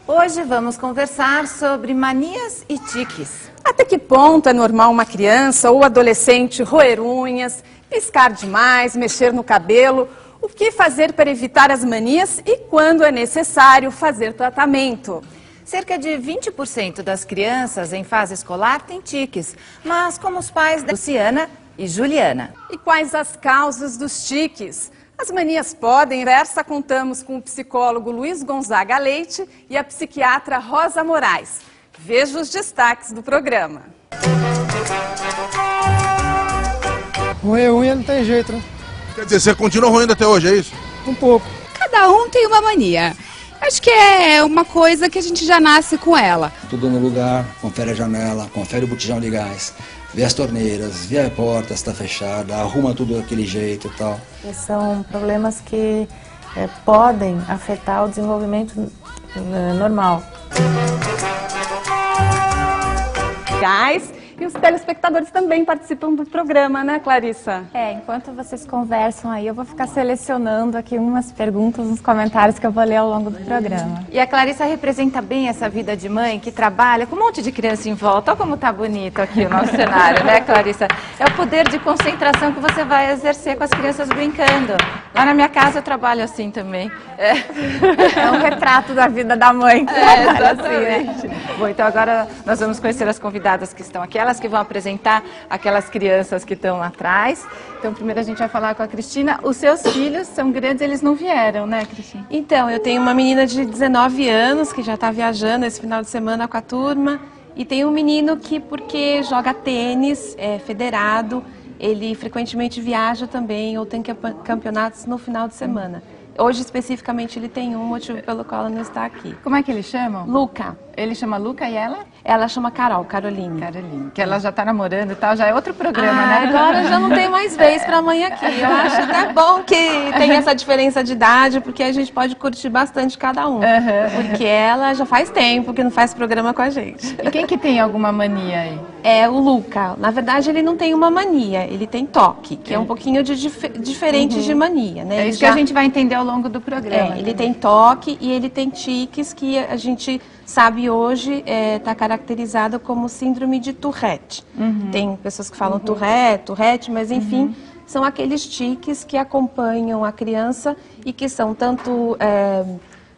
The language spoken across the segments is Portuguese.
Hoje vamos conversar sobre manias e tiques. Até que ponto é normal uma criança ou adolescente roer unhas, piscar demais, mexer no cabelo? O que fazer para evitar as manias e quando é necessário fazer tratamento? Cerca de 20% das crianças em fase escolar têm tiques, mas como os pais da Luciana e Juliana. E quais as causas dos tiques? As manias podem, nessa contamos com o psicólogo Luiz Gonzaga Leite e a psiquiatra Rosa Moraes. Veja os destaques do programa. Roer unha não tem jeito, né? Quer dizer, você continua roendo até hoje, é isso? Um pouco. Cada um tem uma mania. Acho que é uma coisa que a gente já nasce com ela. Tudo no lugar, confere a janela, confere o botijão de gás, vê as torneiras, vê a porta se está fechada, arruma tudo daquele jeito e tal. São problemas que podem afetar o desenvolvimento normal. Gás. E os telespectadores também participam do programa, né, Clarissa? Enquanto vocês conversam aí, eu vou ficar selecionando aqui umas perguntas nos comentários que eu vou ler ao longo do programa. E a Clarissa representa bem essa vida de mãe que trabalha com um monte de criança em volta. Olha como tá bonito aqui o nosso cenário, né, Clarissa? É o poder de concentração que você vai exercer com as crianças brincando. Lá na minha casa eu trabalho assim também. É um retrato da vida da mãe. Exatamente. Bom, então agora nós vamos conhecer as convidadas que estão aqui. Elas que vão apresentar aquelas crianças que estão lá atrás. Então, primeiro a gente vai falar com a Cristina. Os seus filhos são grandes, eles não vieram, né, Cristina? Então, eu tenho uma menina de 19 anos que já está viajando esse final de semana com a turma. E tem um menino que, porque joga tênis, é federado, ele frequentemente viaja também ou tem campeonatos no final de semana. Hoje, especificamente, ele tem um motivo pelo qual ele não está aqui. Como é que eles chamam? Luca. Ele chama Luca e ela? Ela chama Caroline. Caroline, que ela já está namorando e tal, já é outro programa, né? Agora já não tem mais vez para a mãe aqui. Eu acho até bom que tem essa diferença de idade, porque a gente pode curtir bastante cada um. Porque ela já faz tempo que não faz programa com a gente. E quem que tem alguma mania aí? É o Luca. Na verdade, ele não tem uma mania, ele tem toque, que é um pouquinho diferente de mania, né? É isso que a gente vai entender ao longo do programa. Ele tem toque e ele tem tiques que a gente sabe hoje está caracterizado como síndrome de Tourette. Tem pessoas que falam Tourette, mas enfim, são aqueles tiques que acompanham a criança e que são tanto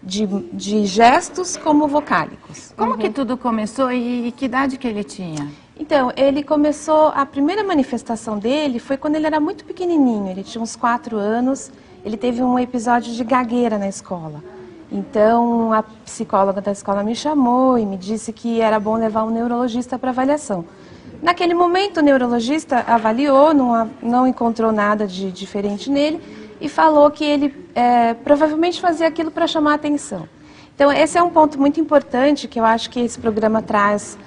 de gestos como vocálicos. Como que tudo começou e que idade que ele tinha? Então, ele começou, a primeira manifestação dele foi quando ele era muito pequenininho, ele tinha uns 4 anos, ele teve um episódio de gagueira na escola. Então, a psicóloga da escola me chamou e me disse que era bom levar um neurologista para avaliação. Naquele momento, o neurologista avaliou, não encontrou nada de diferente nele e falou que ele provavelmente fazia aquilo para chamar a atenção. Então, esse é um ponto muito importante que eu acho que esse programa traz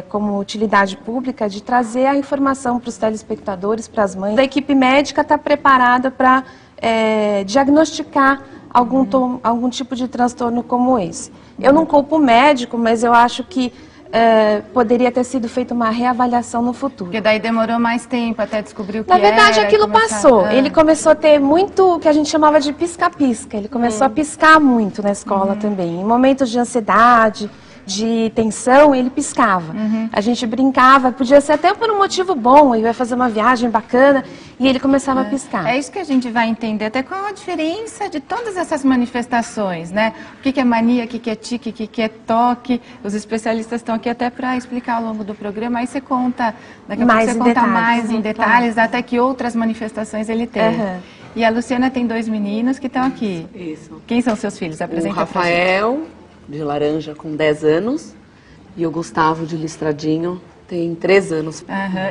como utilidade pública, de trazer a informação para os telespectadores, para as mães. A equipe médica está preparada para diagnosticar algum tipo de transtorno como esse. Eu não culpo o médico, mas eu acho que poderia ter sido feita uma reavaliação no futuro. Porque daí demorou mais tempo até descobrir o que Na verdade, era, aquilo passou. Ele começou a ter muito o que a gente chamava de pisca-pisca. Ele começou a piscar muito na escola também. Em momentos de ansiedade, de tensão, ele piscava. A gente brincava, podia ser até por um motivo bom, ele vai fazer uma viagem bacana, e ele começava a piscar. É isso que a gente vai entender, até qual a diferença de todas essas manifestações, né? O que é mania, o que é tique, o que é toque. Os especialistas estão aqui até para explicar ao longo do programa, aí você conta, daqui a pouco você conta mais em detalhes, até que outras manifestações ele tem. E a Luciana tem 2 meninos que estão aqui. Isso. Quem são seus filhos? Apresenta o Rafael, de laranja, com 10 anos, e o Gustavo, de listradinho, tem 3 anos.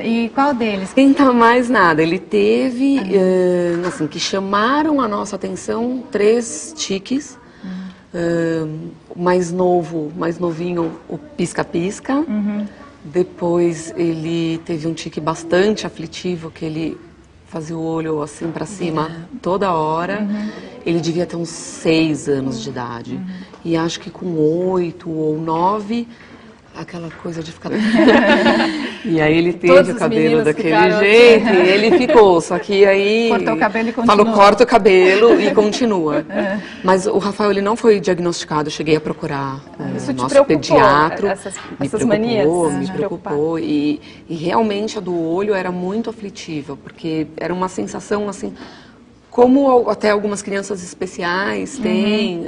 E qual deles? Tenta mais nada. Ele teve, assim, que chamaram a nossa atenção 3 tiques. O mais novinho, o pisca-pisca. Depois ele teve um tique bastante aflitivo, que ele fazia o olho assim para cima toda hora. Ele devia ter uns 6 anos de idade. E acho que com 8 ou 9, aquela coisa de ficar... E aí ele teve o cabelo daquele jeito e ele ficou, só que aí... Cortou o cabelo e continua. Falou, corta o cabelo e continua. Mas o Rafael, ele não foi diagnosticado, eu cheguei a procurar o nosso pediatra. Essas manias? Me preocupou. E realmente a do olho era muito aflitiva, porque era uma sensação assim... Como até algumas crianças especiais têm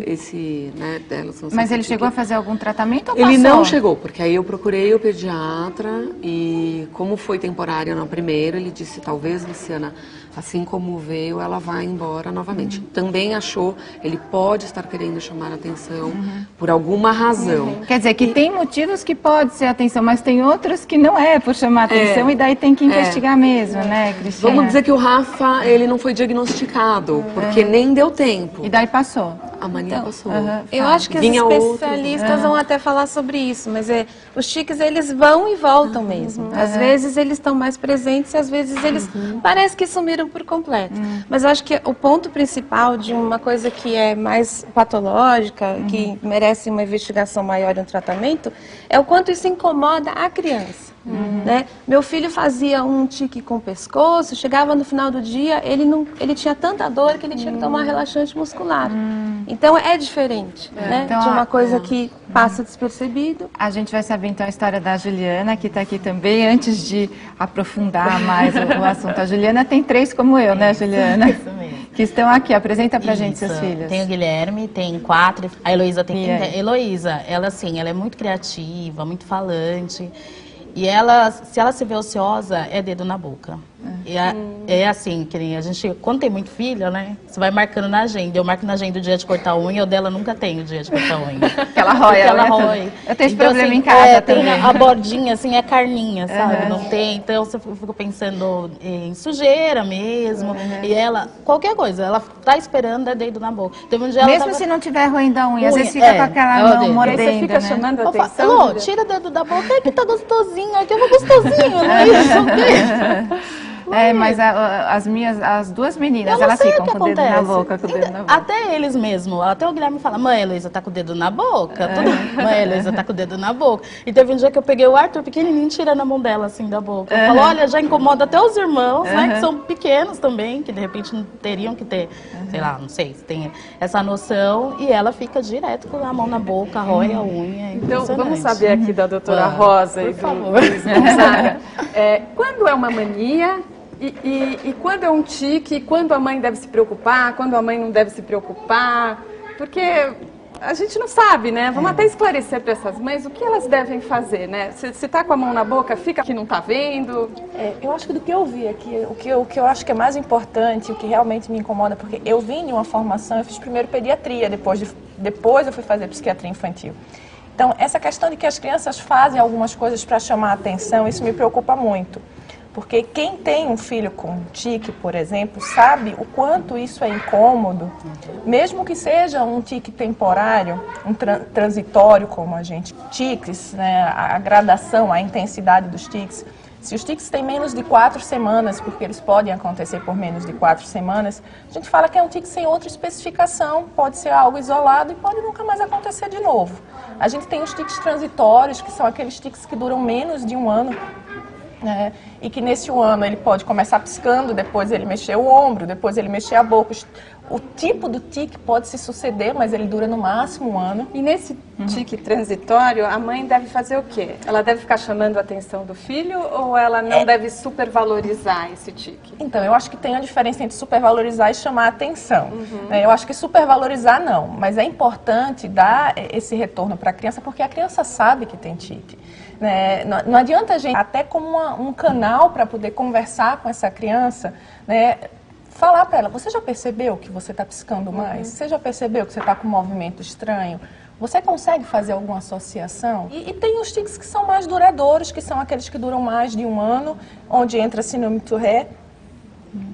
esse, né, delas. Mas ele chegou a fazer algum tratamento ou Ele passou? não chegou, porque aí eu procurei o pediatra e como foi temporário na primeira, ele disse, talvez, Luciana, assim como veio, ela vai embora novamente. Também achou, ele pode estar querendo chamar a atenção por alguma razão. Quer dizer, que tem motivos que pode ser atenção, mas tem outros que não é por chamar atenção e daí tem que investigar mesmo, né, Cristina? Vamos dizer que o Rafa, ele não foi diagnosticado, porque nem deu tempo. E daí passou? A mania passou. Eu acho que os especialistas vão até falar sobre isso, mas os tiques, eles vão e voltam mesmo. Às vezes eles estão mais presentes e às vezes eles parece que sumiram por completo. Mas eu acho que o ponto principal de uma coisa que é mais patológica, que merece uma investigação maior e um tratamento, é o quanto isso incomoda a criança. Né? Meu filho fazia um tique com o pescoço, chegava no final do dia, ele tinha tanta dor que ele tinha que tomar relaxante muscular. Então é diferente, né? Então, de uma coisa que passa despercebido. A gente vai saber então a história da Juliana, que está aqui também. Antes de aprofundar mais o assunto, a Juliana tem 3 como eu, né, Juliana? Isso mesmo. Que estão aqui. Apresenta pra gente seus filhos. Tem o Guilherme, tem 4, a Heloísa tem 15. Heloísa, ela assim, ela é muito criativa, muito falante. E ela, se ela se vê ociosa, é dedo na boca. É assim, que nem a gente, quando tem muito filho, né? Você vai marcando na agenda. Eu marco na agenda o dia de cortar a unha, o dela nunca tem o dia de cortar a unha. Ela rói. Ela rói. Eu tenho esse então, problema assim, em casa tem também. a bordinha, assim, é carninha, sabe? Não tem. Então, você fica pensando em sujeira mesmo. E ela, qualquer coisa, ela tá esperando, é dedo na boca. Teve um dia Mesmo se não tiver roendo a unha, às vezes fica com aquela mão mordendo, e aí você fica né? chamando a atenção. Alô, tira o dedo da boca, é que tá gostosinho, é que eu vou gostosinho, não é isso? Mas as 2 meninas, Eu elas não sei ficam o que com o dedo na acontece. boca, com o dedo na boca. Até eles mesmo, até o Guilherme fala, mãe, a Heloísa tá com o dedo na boca. Mãe, a Heloísa tá com o dedo na boca. E teve um dia que eu peguei o Arthur pequenininho, tirando a mão dela assim da boca. Eu falo, olha, já incomoda até os irmãos, né, que são pequenos também, que de repente não teriam que ter, sei lá, não sei, se tem essa noção. E ela fica direto com a mão na boca, rói a unha. Então, vamos saber aqui da doutora Rosa e do Luiz Gonzaga. Quando é uma mania e quando é um tique, quando a mãe deve se preocupar, quando a mãe não deve se preocupar, porque a gente não sabe, né? Vamos até esclarecer para essas mães o que elas devem fazer, né? Se tá com a mão na boca, fica que não tá vendo. Eu acho que do que eu vi aqui, o que eu acho que é mais importante, o que realmente me incomoda, porque eu vim de uma formação, eu fiz primeiro pediatria, depois eu fui fazer psiquiatria infantil. Então, essa questão de que as crianças fazem algumas coisas para chamar a atenção, isso me preocupa muito. Porque quem tem um filho com tique, por exemplo, sabe o quanto isso é incômodo, mesmo que seja um tique temporário, um transitório, como a gente... Tiques, né, a gradação, a intensidade dos tiques. Se os tiques têm menos de 4 semanas, porque eles podem acontecer por menos de 4 semanas, a gente fala que é um tique sem outra especificação, pode ser algo isolado e pode nunca mais acontecer de novo. A gente tem os tiques transitórios, que são aqueles tiques que duram menos de 1 ano, e que nesse 1 ano ele pode começar piscando, depois ele mexer o ombro, depois ele mexer a boca. O tipo do tique pode se suceder, mas ele dura no máximo 1 ano. E nesse tique transitório, a mãe deve fazer o quê? Ela deve ficar chamando a atenção do filho ou ela não deve supervalorizar esse tique? Então, eu acho que tem a diferença entre supervalorizar e chamar a atenção. Eu acho que supervalorizar não, mas é importante dar esse retorno para a criança, porque a criança sabe que tem tique. Né? Não adianta a gente, até como um canal para poder conversar com essa criança, né? Falar para ela, você já percebeu que você está piscando mais? Você já percebeu que você está com um movimento estranho? Você consegue fazer alguma associação? E tem os tiques que são mais duradouros, que são aqueles que duram mais de 1 ano, onde entra a síndrome de Tourette.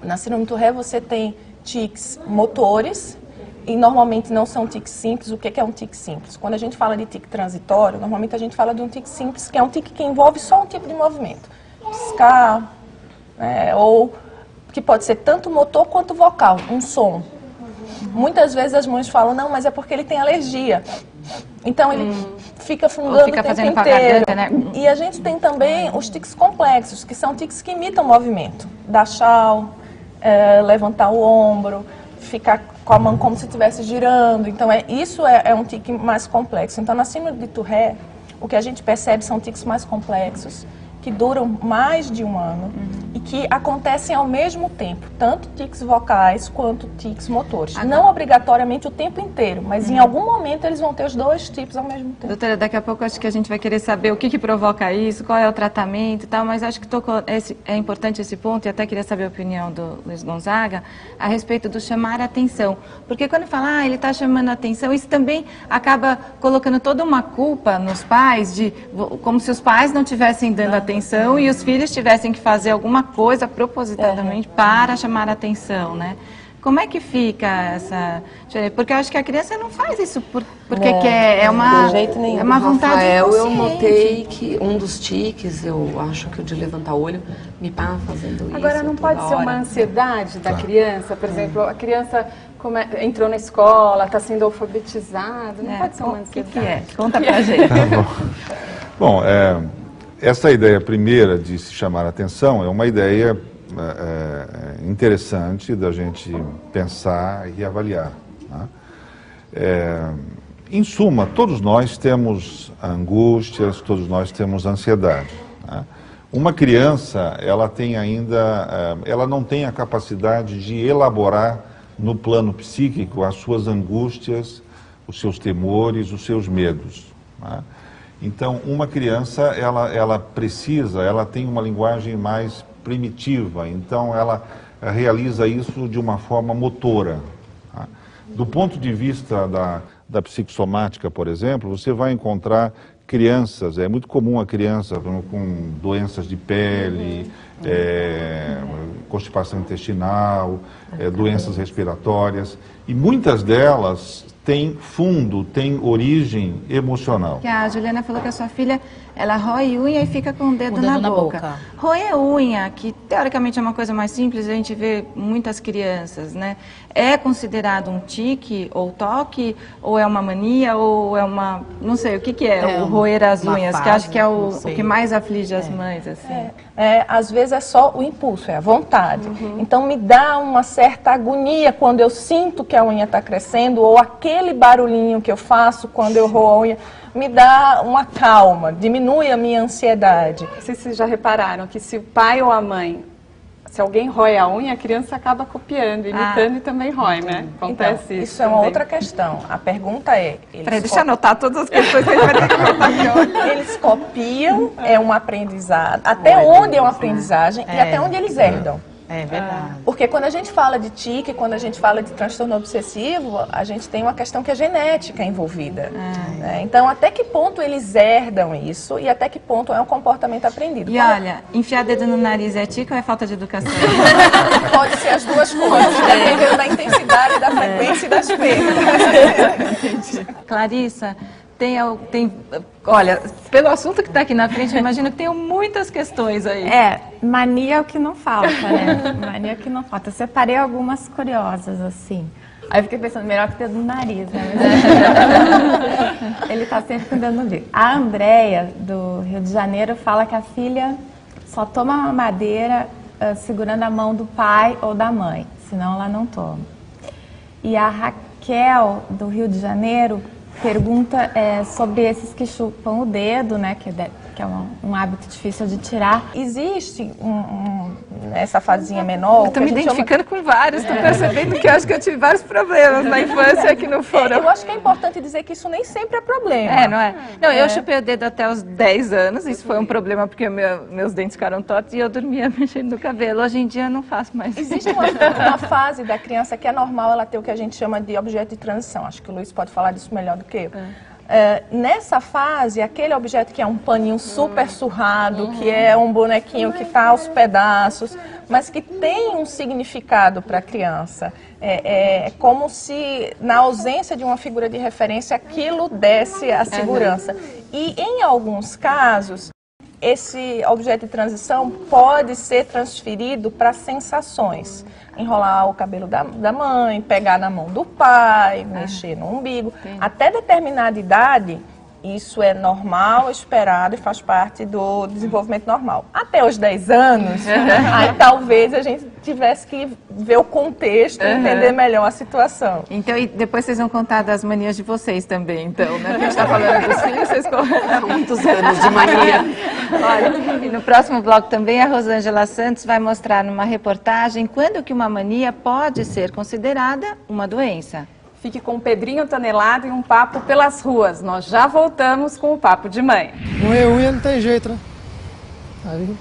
Na síndrome de Tourette você tem tiques motores, e normalmente não são tiques simples. O que é um tique simples? Quando a gente fala de tique transitório, normalmente a gente fala de um tique simples, que é um tique que envolve só um tipo de movimento. Piscar, ou que pode ser tanto motor quanto vocal, um som. Muitas vezes as mães falam, não, mas é porque ele tem alergia. Então ele fica fungando fica o tempo fazendo inteiro. propaganda, né? E a gente tem também os tiques complexos, que são tiques que imitam movimento. Dar tchau, levantar o ombro, ficar com a mão como se estivesse girando. Então, isso é um tique mais complexo. Então, na síndrome de Tourette, o que a gente percebe são tiques mais complexos, que duram mais de um ano e que acontecem ao mesmo tempo, tanto tiques vocais quanto tiques motores. Não obrigatoriamente o tempo inteiro, mas em algum momento eles vão ter os dois tipos ao mesmo tempo. Doutora, daqui a pouco acho que a gente vai querer saber o que provoca isso, qual é o tratamento e tal, mas acho que é importante esse ponto, e até queria saber a opinião do Luiz Gonzaga a respeito do chamar a atenção. Porque quando fala, ele está chamando a atenção, isso também acaba colocando toda uma culpa nos pais, como se os pais não estivessem dando atenção e os filhos tivessem que fazer alguma coisa propositadamente para chamar a atenção, né? Como é que fica essa... Porque eu acho que a criança não faz isso porque quer, é uma vontade Rafael, eu inconsciente. notei que um dos tiques, eu acho que o de levantar o olho, me pá fazendo isso. Agora, não pode ser hora. uma ansiedade da criança? Por exemplo, a criança entrou na escola, está sendo alfabetizada, não pode ser uma ansiedade? O que é? Conta pra gente. Bom, essa ideia primeira de se chamar a atenção é uma ideia interessante da gente pensar e avaliar. Né? Em suma, todos nós temos angústias, todos nós temos ansiedade. Né? Uma criança, ela não tem a capacidade de elaborar no plano psíquico as suas angústias, os seus temores, os seus medos. Né? Então, uma criança, ela tem uma linguagem mais primitiva, então ela realiza isso de uma forma motora. Tá? Do ponto de vista da psicossomática, por exemplo, você vai encontrar crianças, é muito comum a criança com doenças de pele, constipação intestinal, doenças respiratórias, e muitas delas têm origem emocional. Que a Juliana falou que a sua filha, ela rói unha e fica com o dedo na boca. Roer unha, que teoricamente é uma coisa mais simples, a gente vê muitas crianças, né? É considerado um tique ou toque, ou é uma mania, ou é uma... Não sei, o que é o roer as unhas, fase, que acho que é o que mais aflige as mães, assim. Às vezes é só o impulso, é a vontade. Então me dá uma certa agonia quando eu sinto que a unha está crescendo, ou aquele barulhinho que eu faço quando eu roo a unha, me dá uma calma, diminui a minha ansiedade. Não sei se vocês já repararam que se o pai ou a mãe, se alguém rói a unha, a criança acaba copiando, imitando e também rói, né? Acontece então, isso. Isso é uma outra questão. A pergunta é... Peraí, deixa eu anotar todas as questões que a gente vai ter que anotar aqui. Eles copiam, é um aprendizado. Até onde é uma aprendizagem e até onde eles herdam. É verdade. Porque quando a gente fala de tique, quando a gente fala de transtorno obsessivo, a gente tem uma questão que é genética envolvida. Né? Então, até que ponto eles herdam isso e até que ponto é um comportamento aprendido? E olha, enfiar dedo no nariz é tique ou é falta de educação? Pode ser as duas coisas, dependendo da intensidade, da frequência e das perdas. Clarissa, olha, pelo assunto que está aqui na frente, eu imagino que tem muitas questões aí. Mania é o que não falta, né? Mania é o que não falta. Eu separei algumas curiosas, assim. Aí eu fiquei pensando, melhor que o dedo no nariz, né? Mas ele tá sempre com o dedo no bico. A Andréia, do Rio de Janeiro, fala que a filha só toma mamadeira segurando a mão do pai ou da mãe, senão ela não toma. E a Raquel, do Rio de Janeiro, pergunta sobre esses que chupam o dedo, né, que é um hábito difícil de tirar. Existe essa fasezinha menor... Eu estou me identificando com vários, estou percebendo que eu acho que eu tive vários problemas na infância que não foram. Eu acho que é importante dizer que isso nem sempre é problema. Não é? Não, eu chupei o dedo até os 10 anos, isso foi um problema porque meus dentes ficaram tortos e eu dormia mexendo no cabelo. Hoje em dia eu não faço mais. Existe uma fase da criança que é normal ela ter o que a gente chama de objeto de transição. Acho que o Luiz pode falar disso melhor do que eu. Nessa fase, aquele objeto que é um paninho super surrado, que é um bonequinho que está aos pedaços, mas que tem um significado para a criança. É como se, na ausência de uma figura de referência, aquilo desse a segurança. E, em alguns casos, esse objeto de transição pode ser transferido para sensações. Enrolar o cabelo da mãe, pegar na mão do pai, mexer no umbigo. Até determinada idade, Isso é normal, esperado e faz parte do desenvolvimento normal. Até os 10 anos, aí talvez a gente tivesse que ver o contexto e entender melhor a situação. Então, e depois vocês vão contar das manias de vocês também, então, né? Porque a gente está falando dos filhos, vocês contam muitos anos de mania. Olha, e no próximo bloco também a Rosângela Santos vai mostrar numa reportagem quando que uma mania pode ser considerada uma doença. Fique com o Pedrinho Tonelado e um papo pelas ruas. Nós já voltamos com o Papo de Mãe. Roer unha não tem jeito, né? Aí,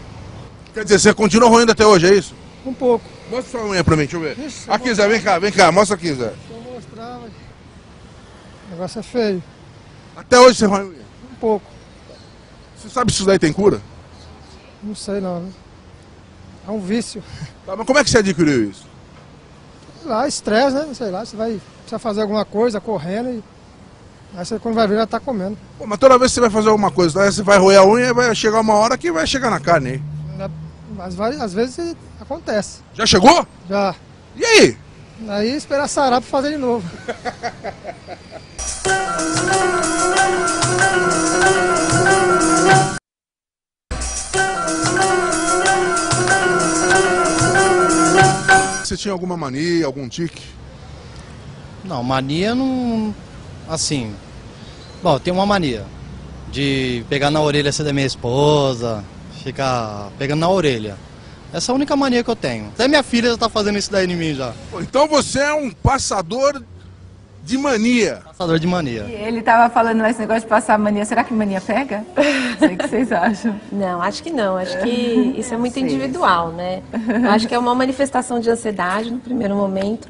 Quer dizer, você continua roendo até hoje, é isso? um pouco. Mostra sua unha pra mim, deixa eu ver. Ixi, Aqui, Zé, vem cá, mostra aqui, Zé. Se eu mostrar, o negócio é feio. Até hoje você rói unha? Um pouco. Você sabe se isso daí tem cura? Não sei não, né? É um vício. Tá, mas como é que você adquiriu isso? Sei lá, estresse, né? Sei lá, você vai precisar fazer alguma coisa correndo e... Aí você quando vai ver já tá comendo. Pô, mas toda vez que você vai fazer alguma coisa, né, você vai roer a unha e vai chegar uma hora que vai chegar na carne aí. Mas às vezes acontece. Já chegou? Já. E aí? Aí esperar sarar pra fazer de novo. Você tinha alguma mania, algum tique? Não, mania não... Assim... Bom, eu tenho uma mania de pegar na orelha assim da minha esposa, ficar pegando na orelha. Essa é a única mania que eu tenho. Até minha filha já tá fazendo isso daí em mim já. Pô, então você é um passador de mania. Passador de mania. E ele estava falando esse negócio de passar mania. Será que mania pega? Não sei o que vocês acham. Não, acho que não. Acho que isso é muito individual, né? Eu acho que é uma manifestação de ansiedade no primeiro momento,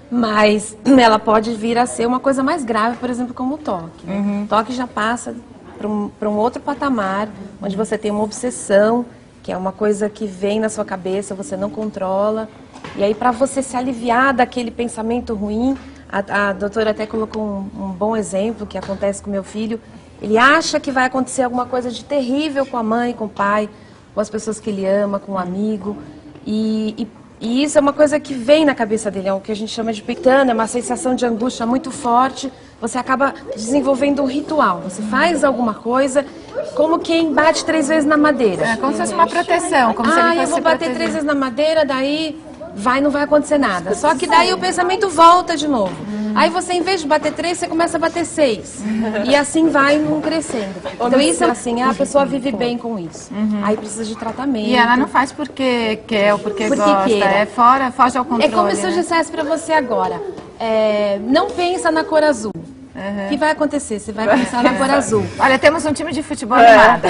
mas ela pode vir a ser uma coisa mais grave, por exemplo, como o toque. Né? O toque já passa para um outro patamar, onde você tem uma obsessão, que é uma coisa que vem na sua cabeça, você não controla. E aí, para você se aliviar daquele pensamento ruim, a doutora até colocou um bom exemplo que acontece com meu filho. Ele acha que vai acontecer alguma coisa de terrível com a mãe, com o pai, com as pessoas que ele ama, com um amigo. E isso é uma coisa que vem na cabeça dele, é o que a gente chama de pitana, é uma sensação de angústia muito forte. Você acaba desenvolvendo um ritual. Você faz alguma coisa, como quem bate 3 vezes na madeira. É como se fosse uma proteção. Como se ele fosse eu vou bater 3 vezes na madeira, daí não vai acontecer nada. Só que daí o pensamento volta de novo. Aí você, em vez de bater 3, você começa a bater 6. E assim vai crescendo. Então isso é assim, a pessoa vive bem com isso. Aí precisa de tratamento. E ela não faz porque quer ou porque gosta. Queira. É fora, foge ao controle. É como se eu dissesse pra você agora, não pensa na cor azul. O que vai acontecer? Você vai pensar na cor azul. Olha, temos um time de futebol animado.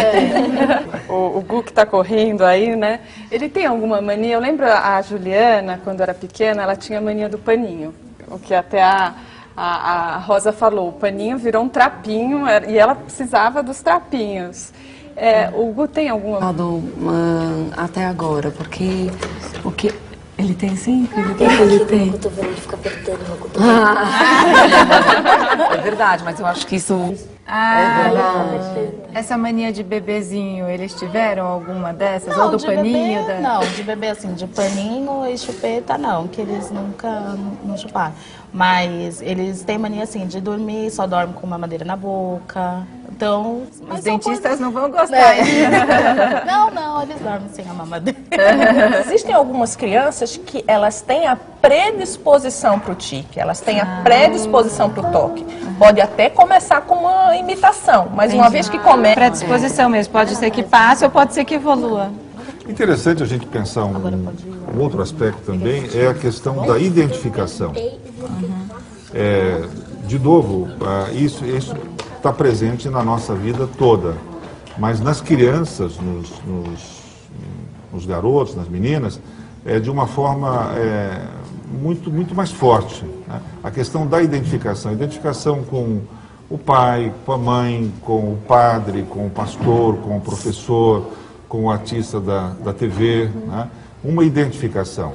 O Gu que tá correndo aí, né? Ele tem alguma mania? Eu lembro a Juliana, quando era pequena, ela tinha mania do paninho. O que até a Rosa falou, o paninho virou um trapinho e ela precisava dos trapinhos. O Gu tem alguma... Até agora, porque ele tem sim? Ele tem. Meu cotovelo, ele fica apertando meu cotovelo. É verdade, mas eu acho que isso... Essa mania de bebezinho, eles tiveram alguma dessas? Não, ou do de paninho? bebê, não, de bebê assim, de paninho e chupeta não, que eles nunca não chuparam. Mas eles têm mania assim, de dormir, só dormem com uma madeira na boca. Então, os dentistas não vão gostar. Não, eles dormem sem a mamadeira. Existem algumas crianças que elas têm a predisposição para o tique, elas têm a predisposição para o toque. Pode até começar com uma imitação, mas uma vez que começa... Predisposição mesmo, pode ser que passe ou pode ser que evolua. Interessante a gente pensar um outro aspecto também, é a questão da identificação. De novo, isso está presente na nossa vida toda, mas nas crianças, nos garotos, nas meninas, de uma forma muito mais forte. Né? A questão da identificação com o pai, com a mãe, com o padre, com o pastor, com o professor, com o artista da TV, né? Uma identificação.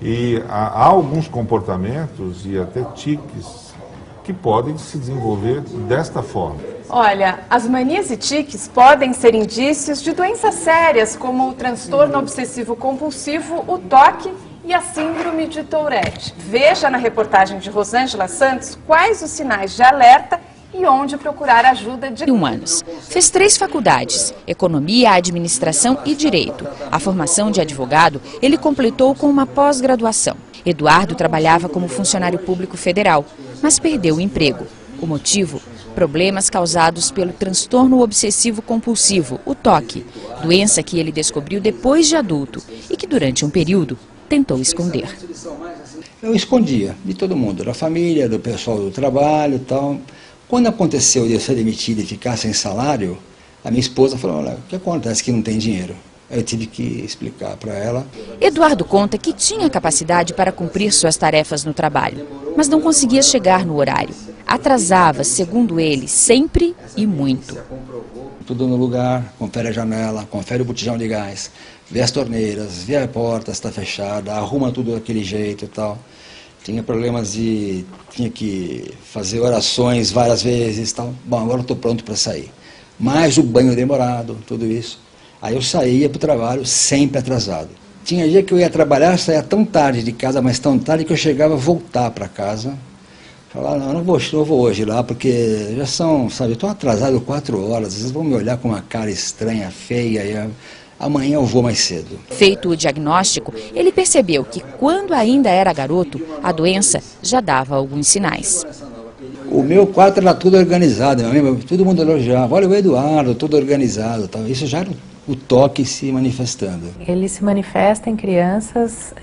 E há alguns comportamentos e até tiques que podem se desenvolver desta forma. Olha, as manias e tiques podem ser indícios de doenças sérias, como o transtorno obsessivo-compulsivo, o toque e a síndrome de Tourette. Veja na reportagem de Rosângela Santos quais os sinais de alerta e onde procurar ajuda de 21 anos. Fez 3 faculdades, Economia, Administração e Direito. A formação de advogado ele completou com uma pós-graduação. Eduardo trabalhava como funcionário público federal, mas perdeu o emprego. O motivo? Problemas causados pelo transtorno obsessivo compulsivo, o TOC, doença que ele descobriu depois de adulto e que durante um período tentou esconder. Eu escondia de todo mundo, da família, do pessoal do trabalho e tal. Quando aconteceu de eu ser demitido e ficar sem salário, a minha esposa falou, olha, o que acontece que não tem dinheiro? Eu tive que explicar para ela. Eduardo conta que tinha capacidade para cumprir suas tarefas no trabalho, mas não conseguia chegar no horário. Atrasava, segundo ele, sempre e muito. Tudo no lugar, confere a janela, confere o botijão de gás, vê as torneiras, vê a porta, está fechada, arruma tudo daquele jeito e tal. Tinha problemas tinha que fazer orações várias vezes e tal. Bom, agora estou pronto para sair. Mais o banho demorado, tudo isso. Aí eu saía para o trabalho sempre atrasado. Tinha dia que eu ia trabalhar, saía tão tarde de casa, mas tão tarde que eu chegava a voltar para casa. Falar, não vou hoje lá, porque já são, sabe, eu estou atrasado 4 horas, às vezes vão me olhar com uma cara estranha, feia, e amanhã eu vou mais cedo. Feito o diagnóstico, ele percebeu que quando ainda era garoto, a doença já dava alguns sinais. O meu quarto era tudo organizado, todo mundo elogiava, olha o Eduardo, tudo organizado, tal. Isso já era o TOC se manifestando. Ele se manifesta em crianças,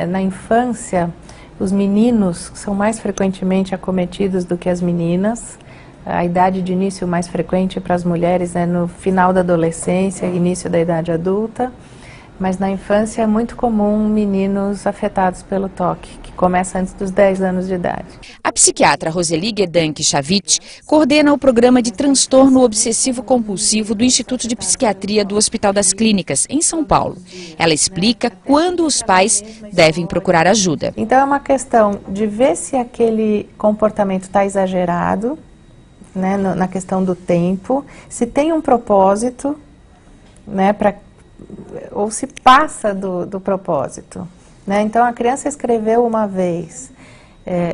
na infância, os meninos são mais frequentemente acometidos do que as meninas. A idade de início mais frequente para as mulheres é no final da adolescência, início da idade adulta. Mas na infância é muito comum meninos afetados pelo TOC, que começa antes dos 10 anos de idade. A psiquiatra Roseli Guedanque Chavit coordena o programa de transtorno obsessivo-compulsivo do Instituto de Psiquiatria do Hospital das Clínicas, em São Paulo. Ela explica quando os pais devem procurar ajuda. Então é uma questão de ver se aquele comportamento está exagerado, né, na questão do tempo, se tem um propósito, né, ou se passa do propósito, né? Então a criança escreveu uma vez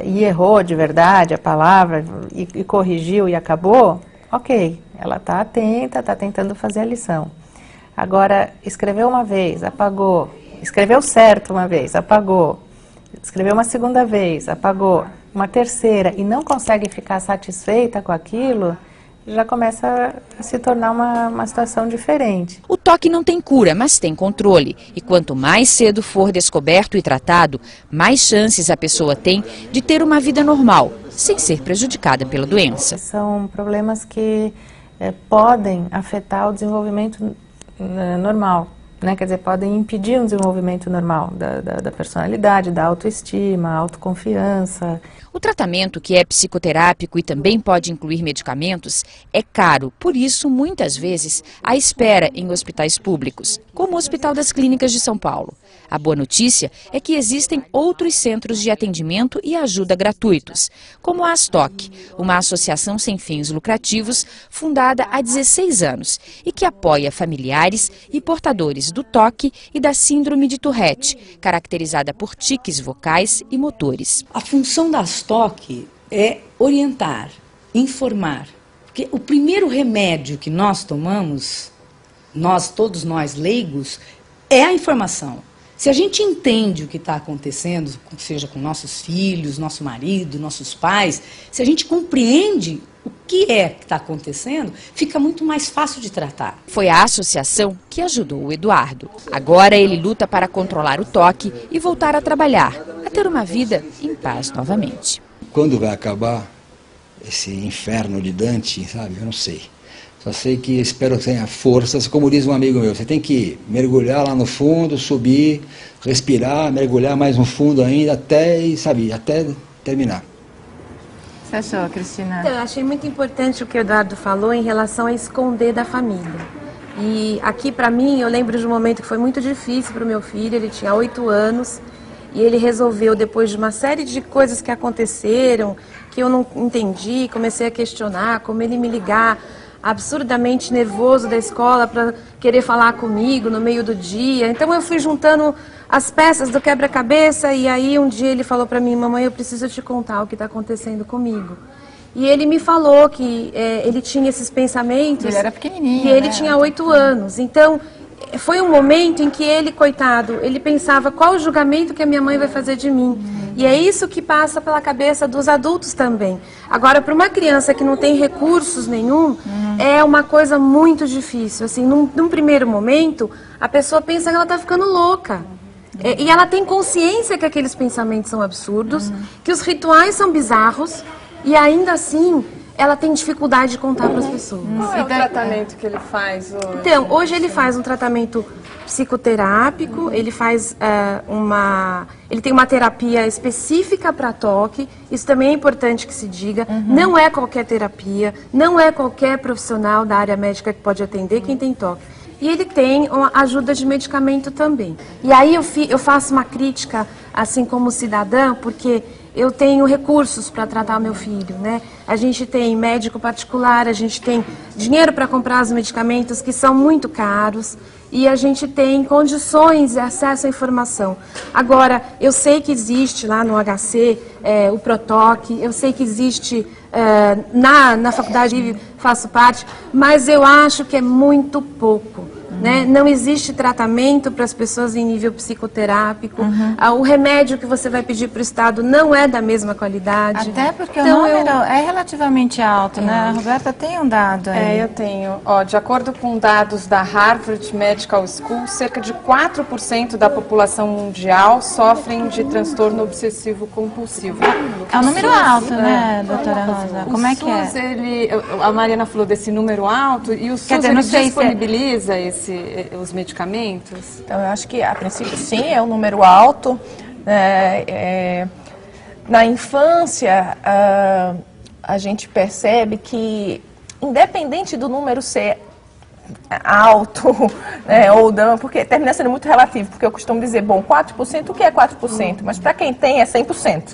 e errou de verdade a palavra e corrigiu e acabou, ok, ela está atenta, está tentando fazer a lição. Agora, escreveu uma vez, apagou, escreveu certo uma vez, apagou, escreveu uma segunda vez, apagou, uma terceira e não consegue ficar satisfeita com aquilo, já começa a se tornar uma situação diferente. O TOC não tem cura, mas tem controle. E quanto mais cedo for descoberto e tratado, mais chances a pessoa tem de ter uma vida normal, sem ser prejudicada pela doença. São problemas que podem afetar o desenvolvimento normal, né? Quer dizer, podem impedir um desenvolvimento normal da personalidade, da autoestima, autoconfiança. O tratamento, que é psicoterápico e também pode incluir medicamentos, é caro. Por isso, muitas vezes, há espera em hospitais públicos, como o Hospital das Clínicas de São Paulo. A boa notícia é que existem outros centros de atendimento e ajuda gratuitos, como a ASTOC, uma associação sem fins lucrativos fundada há 16 anos e que apoia familiares e portadores do TOC e da síndrome de Tourette, caracterizada por tiques vocais e motores. A função da ASTOC é orientar, informar, porque o primeiro remédio que nós tomamos, todos nós leigos, é a informação. Se a gente entende o que está acontecendo, seja com nossos filhos, nosso marido, nossos pais, se a gente compreende o que está acontecendo, fica muito mais fácil de tratar. Foi a associação que ajudou o Eduardo. Agora ele luta para controlar o TOC e voltar a trabalhar, a ter uma vida em paz novamente. Quando vai acabar esse inferno de Dante, sabe? Eu não sei. Só sei que espero que tenha forças, como diz um amigo meu, você tem que mergulhar lá no fundo, subir, respirar, mergulhar mais no fundo ainda, até terminar. Você achou, Cristina? Então, eu achei muito importante o que o Eduardo falou em relação a esconder da família. E aqui, para mim, eu lembro de um momento que foi muito difícil para o meu filho, ele tinha 8 anos, e ele resolveu, depois de uma série de coisas que aconteceram, que eu não entendi, comecei a questionar, como ele me ligar absurdamente nervoso da escola para querer falar comigo no meio do dia. Então eu fui juntando as peças do quebra-cabeça e aí um dia ele falou para mim, mamãe, eu preciso te contar o que está acontecendo comigo. E ele me falou que ele tinha esses pensamentos. Ele era pequenininho, e ele né? tinha 8 anos. Então, foi um momento em que ele, coitado, ele pensava qual o julgamento que a minha mãe vai fazer de mim. E é isso que passa pela cabeça dos adultos também. Agora, para uma criança que não tem recursos nenhum, é uma coisa muito difícil. Assim, num primeiro momento, a pessoa pensa que ela está ficando louca. E ela tem consciência que aqueles pensamentos são absurdos, que os rituais são bizarros, e ainda assim ela tem dificuldade de contar para as pessoas. Qual é o tratamento que ele faz hoje? Então, hoje ele faz um tratamento psicoterápico, ele faz ele tem uma terapia específica para toque, isso também é importante que se diga, não é qualquer terapia, não é qualquer profissional da área médica que pode atender quem tem toque. E ele tem uma ajuda de medicamento também. E aí eu faço uma crítica, assim como cidadã, porque eu tenho recursos para tratar meu filho, né? A gente tem médico particular, a gente tem dinheiro para comprar os medicamentos que são muito caros e a gente tem condições de acesso à informação. Agora, eu sei que existe lá no HC o Protoque, eu sei que existe na faculdade, faço parte, mas eu acho que é muito pouco. Né? Não existe tratamento para as pessoas em nível psicoterápico. O remédio que você vai pedir para o Estado não é da mesma qualidade. Até porque então, o número é relativamente alto, né? A Roberta tem um dado aí. Eu tenho. Ó, de acordo com dados da Harvard Medical School, cerca de 4% da população mundial sofrem de transtorno obsessivo compulsivo. É um número alto, né, doutora Rosa? Como é que é? O SUS, a Mariana falou desse número alto, e o SUS disponibiliza os medicamentos? Então, eu acho que, a princípio, sim, é um número alto. Na infância, a gente percebe que, independente do número ser alto, né, ou não, porque termina sendo muito relativo, porque eu costumo dizer, bom, 4%, o que é 4%? Mas para quem tem é 100%.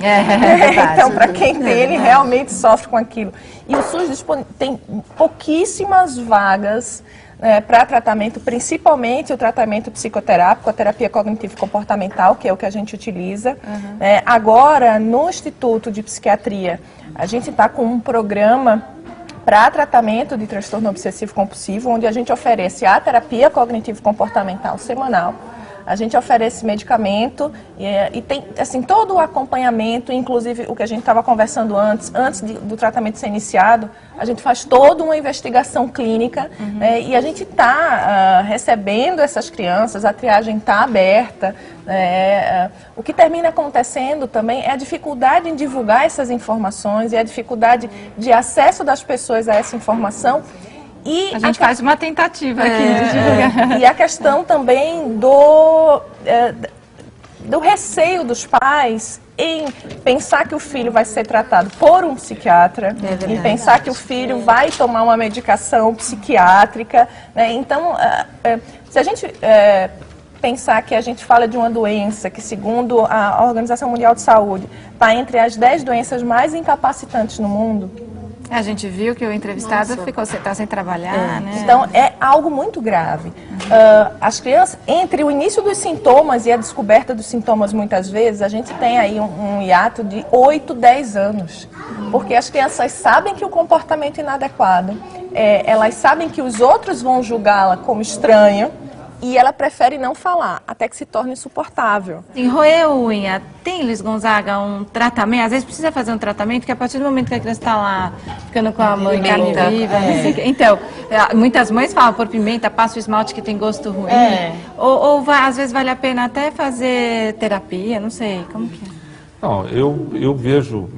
Então, para quem tem, ele realmente sofre com aquilo. E o SUS tem pouquíssimas vagas para tratamento, principalmente o tratamento psicoterápico, a terapia cognitivo-comportamental, que é o que a gente utiliza. Agora, no Instituto de Psiquiatria, a gente está com um programa para tratamento de transtorno obsessivo-compulsivo, onde a gente oferece a terapia cognitivo-comportamental semanal. A gente oferece medicamento e tem assim, todo o acompanhamento, inclusive o que a gente estava conversando antes do tratamento ser iniciado, a gente faz toda uma investigação clínica e a gente está recebendo essas crianças, a triagem está aberta. O que termina acontecendo também é a dificuldade em divulgar essas informações e a dificuldade de acesso das pessoas a essa informação. E a gente faz uma tentativa aqui de divulgar. E a questão também do receio dos pais em pensar que o filho vai ser tratado por um psiquiatra, em pensar que o filho vai tomar uma medicação psiquiátrica. Né? Então, se a gente pensar que a gente fala de uma doença que, segundo a Organização Mundial de Saúde, está entre as 10 doenças mais incapacitantes no mundo. A gente viu que o entrevistado está sem trabalhar, né? Então, é algo muito grave. As crianças, entre o início dos sintomas e a descoberta dos sintomas, muitas vezes, a gente tem aí um hiato de 8, 10 anos. Porque as crianças sabem que o comportamento é inadequado, elas sabem que os outros vão julgá-la como estranha, e ela prefere não falar, até que se torne insuportável. Em roer unha, tem, Luiz Gonzaga, um tratamento? Às vezes precisa fazer um tratamento, que a partir do momento que a criança está lá, ficando com a mão em carne viva, não sei o quê. Então, muitas mães falam, por pimenta, passa o esmalte que tem gosto ruim. Ou às vezes vale a pena até fazer terapia, não sei, como que é? Não, eu vejo,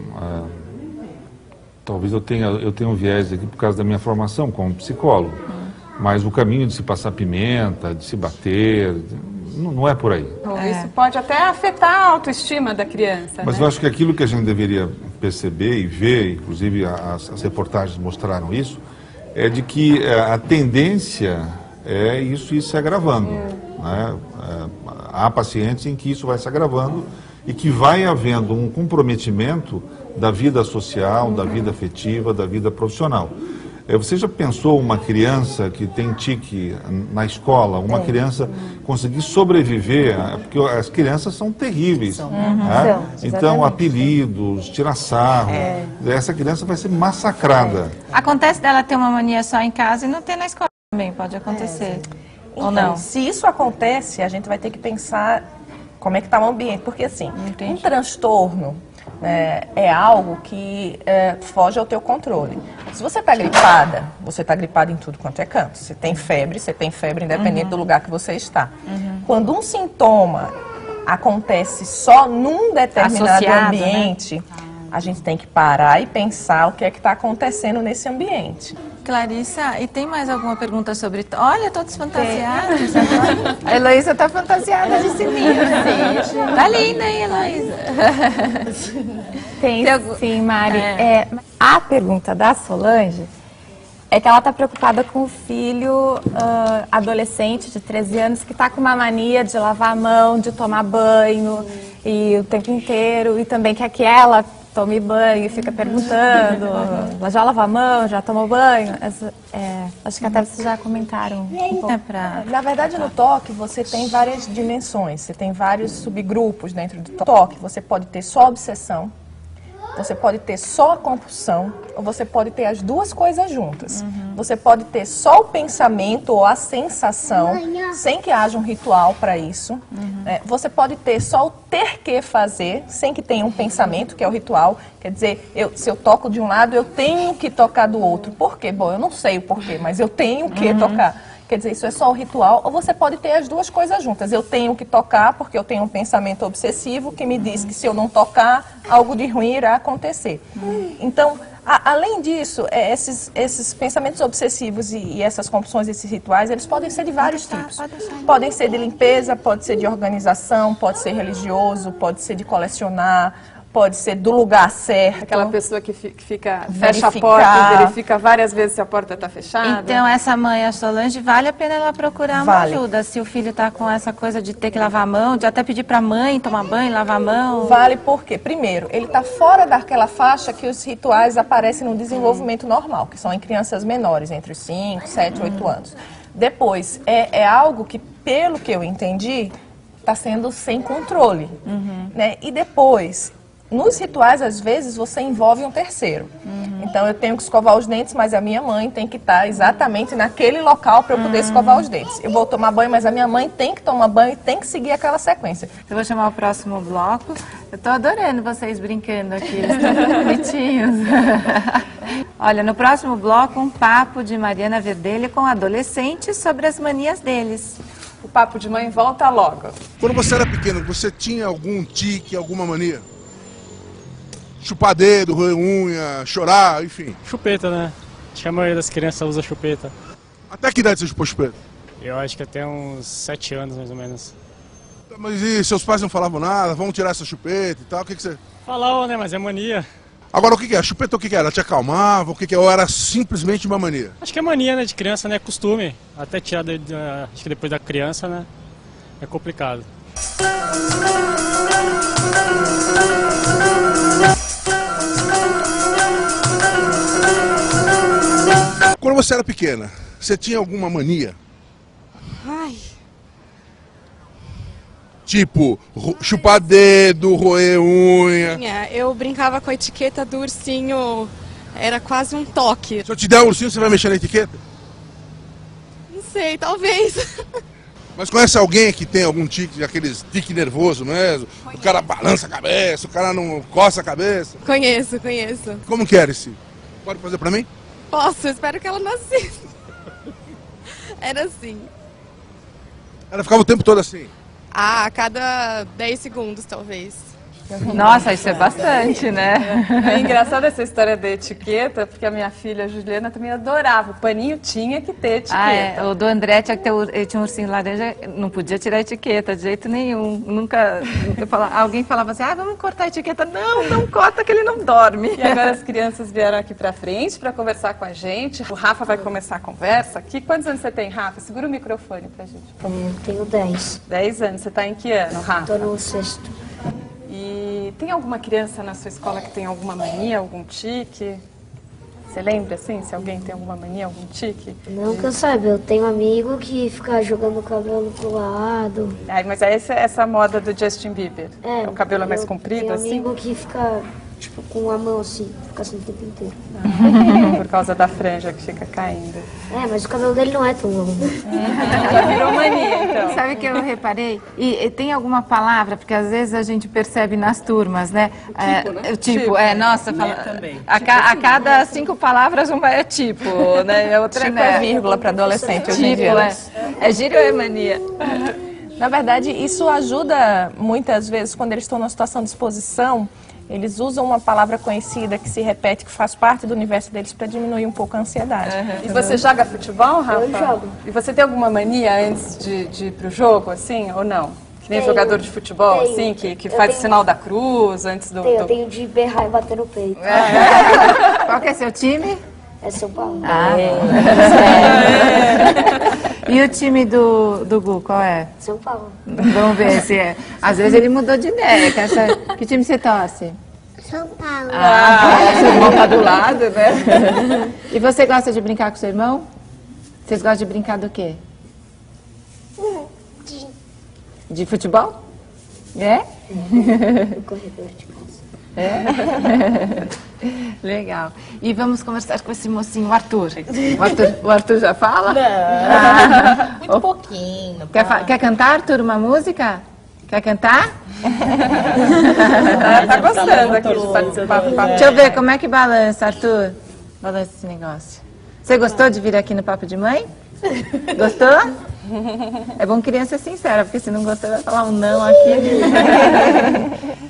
talvez eu tenha um viés aqui por causa da minha formação como psicólogo. Mas o caminho de se passar pimenta, de se bater, não é por aí. Isso pode até afetar a autoestima da criança. Mas eu acho que aquilo que a gente deveria perceber e ver, inclusive as reportagens mostraram isso, é de que a tendência é isso ir se agravando. Né? Há pacientes em que isso vai se agravando e que vai havendo um comprometimento da vida social, da vida afetiva, da vida profissional. Você já pensou uma criança que tem tique na escola, uma criança conseguir sobreviver, porque as crianças são terríveis, né? Então apelidos, tirar sarro, essa criança vai ser massacrada. Acontece dela ter uma mania só em casa e não ter na escola também, pode acontecer. Ou não? Então, se isso acontece, a gente vai ter que pensar como é que está o ambiente, porque assim, um transtorno é algo que foge ao teu controle. Se você está gripada em tudo quanto é canto. Você tem febre independente do lugar que você está. Quando um sintoma acontece só num determinado ambiente, a gente tem que parar e pensar o que é que está acontecendo nesse ambiente. Clarissa, e tem mais alguma pergunta sobre... Olha, todos fantasiados agora. A Heloísa está fantasiada de sininho. Tá linda, hein, Heloísa? Tem sim, Mari. A pergunta da Solange é que ela está preocupada com o filho adolescente de 13 anos que está com uma mania de lavar a mão, de tomar banho e o tempo inteiro, e também quer que ela tome banho e fica perguntando, ela já lava a mão, já tomou banho? Acho que até vocês já comentaram um pouco. Na verdade, no toque, você tem várias dimensões, você tem vários subgrupos dentro do toque. Você pode ter só obsessão, você pode ter só compulsão, ou você pode ter as duas coisas juntas. Você pode ter só o pensamento ou a sensação, sem que haja um ritual para isso. Você pode ter só o ter que fazer, sem que tenha um pensamento, que é o ritual. Quer dizer, se eu toco de um lado, eu tenho que tocar do outro. Por quê? Bom, eu não sei o porquê, mas eu tenho que tocar. Quer dizer, isso é só o ritual, ou você pode ter as duas coisas juntas. Eu tenho que tocar porque eu tenho um pensamento obsessivo que me diz que se eu não tocar, algo de ruim irá acontecer. Então, além disso, esses pensamentos obsessivos e essas compulsões, esses rituais, eles podem ser de vários tipos. Podem ser de limpeza, pode ser de organização, pode ser religioso, pode ser de colecionar, pode ser do lugar certo. Aquela pessoa que fecha a porta e verifica várias vezes se a porta está fechada. Então, essa mãe, a Solange, vale a pena ela procurar uma ajuda. Se o filho está com essa coisa de ter que lavar a mão, de até pedir para a mãe tomar banho, lavar a mão. Vale porque, primeiro, ele está fora daquela faixa que os rituais aparecem no desenvolvimento normal, que são em crianças menores, entre os 5, 7, 8 anos. Depois, é algo que, pelo que eu entendi, está sendo sem controle. Né? E depois... Nos rituais, às vezes, você envolve um terceiro. Então, eu tenho que escovar os dentes, mas a minha mãe tem que estar exatamente naquele local para eu poder escovar os dentes. Eu vou tomar banho, mas a minha mãe tem que tomar banho e tem que seguir aquela sequência. Eu vou chamar o próximo bloco. Eu estou adorando vocês brincando aqui, eles estão tão bonitinhos. Olha, no próximo bloco, um papo de Mariana Verdelho com adolescentes sobre as manias deles. O Papo de Mãe volta logo. Quando você era pequeno, você tinha algum tique, alguma mania? Chupar dedo, roer unha, chorar, enfim. Chupeta, né? Acho que a maioria das crianças usa chupeta. Até que idade você chupou chupeta? Eu acho que até uns 7 anos, mais ou menos. Mas e seus pais não falavam nada? Vamos tirar essa chupeta e tal? O que você... Falavam, né? Mas é mania. Agora, o que é? A chupeta, o que é? Ela te acalmava? O que é? Ou era simplesmente uma mania? Acho que é mania, né? De criança, né? Costume. Até tirar, acho que depois da criança, né? É complicado. Quando você era pequena, você tinha alguma mania? Ai. Tipo, chupar dedo, roer unha. Eu brincava com a etiqueta do ursinho, era quase um toque. Se eu te der um ursinho, você vai mexer na etiqueta? Não sei, talvez. Mas conhece alguém que tem algum tique, aqueles tique nervoso mesmo? O cara balança a cabeça, o cara não coça a cabeça? Conheço. Como que era esse? Pode fazer pra mim? Posso, espero que ela não assista. Era assim. Ela ficava o tempo todo assim? A cada 10 segundos, talvez. Nossa, isso é bastante, né? É engraçado essa história da etiqueta, porque a minha filha, a Juliana, também adorava. O paninho tinha que ter etiqueta. O do André tinha que ter, ele tinha um ursinho laranja, não podia tirar a etiqueta de jeito nenhum. Nunca alguém falava assim, vamos cortar a etiqueta. Não corta que ele não dorme. E agora as crianças vieram aqui pra frente pra conversar com a gente. O Rafa vai começar a conversa aqui. Quantos anos você tem, Rafa? Segura o microfone pra gente. Tenho 10. 10 anos. Você tá em que ano, Rafa? Tô no 6º. E tem alguma criança na sua escola que tem alguma mania, algum tique? Você lembra, assim, se alguém tem alguma mania, algum tique? Não que eu saiba, eu tenho um amigo que fica jogando o cabelo pro lado. Mas é essa moda do Justin Bieber? O cabelo é mais comprido, Tem um assim? amigo que fica, tipo, com a mão assim, fica assim o tempo inteiro. Por causa da franja que fica caindo. Mas o cabelo dele não é tão longo. Já virou mania, então. Sabe o que eu reparei? E tem alguma palavra, porque às vezes a gente percebe nas turmas, né? Nossa, também. A cada 5 palavras uma é tipo, né? Outra Tipo é vírgula para adolescente hoje em dia. É gíria ou é mania? Na verdade, isso ajuda muitas vezes quando eles estão numa situação de exposição. Eles usam uma palavra conhecida que se repete, que faz parte do universo deles para diminuir um pouco a ansiedade. E você joga futebol, Rafa? Eu jogo. E você tem alguma mania antes de ir pro jogo, assim, ou não? Que nem jogador de futebol, assim, que faz o sinal da cruz antes do... Eu tenho de berrar e bater no peito. Qual que é seu time? É São Paulo. E o time do Gu, qual é? São Paulo. Vamos ver se é. Às vezes ele mudou de ideia. Que time você torce? São Paulo. Seu irmão tá do lado, né? E você gosta de brincar com seu irmão? Vocês gostam de brincar do quê? De futebol? É? No corredor de casa. Legal. E vamos conversar com esse mocinho, o Arthur. O Arthur já fala? Não. Muito pouquinho. Quer cantar, Arthur, uma música? Quer cantar? Tá gostando aqui de participar do papo. Deixa eu ver como é que balança, Arthur. Balança esse negócio. Você gostou de vir aqui no Papo de Mãe? Gostou? É bom criança sincera, porque se não gostou vai falar um não aqui.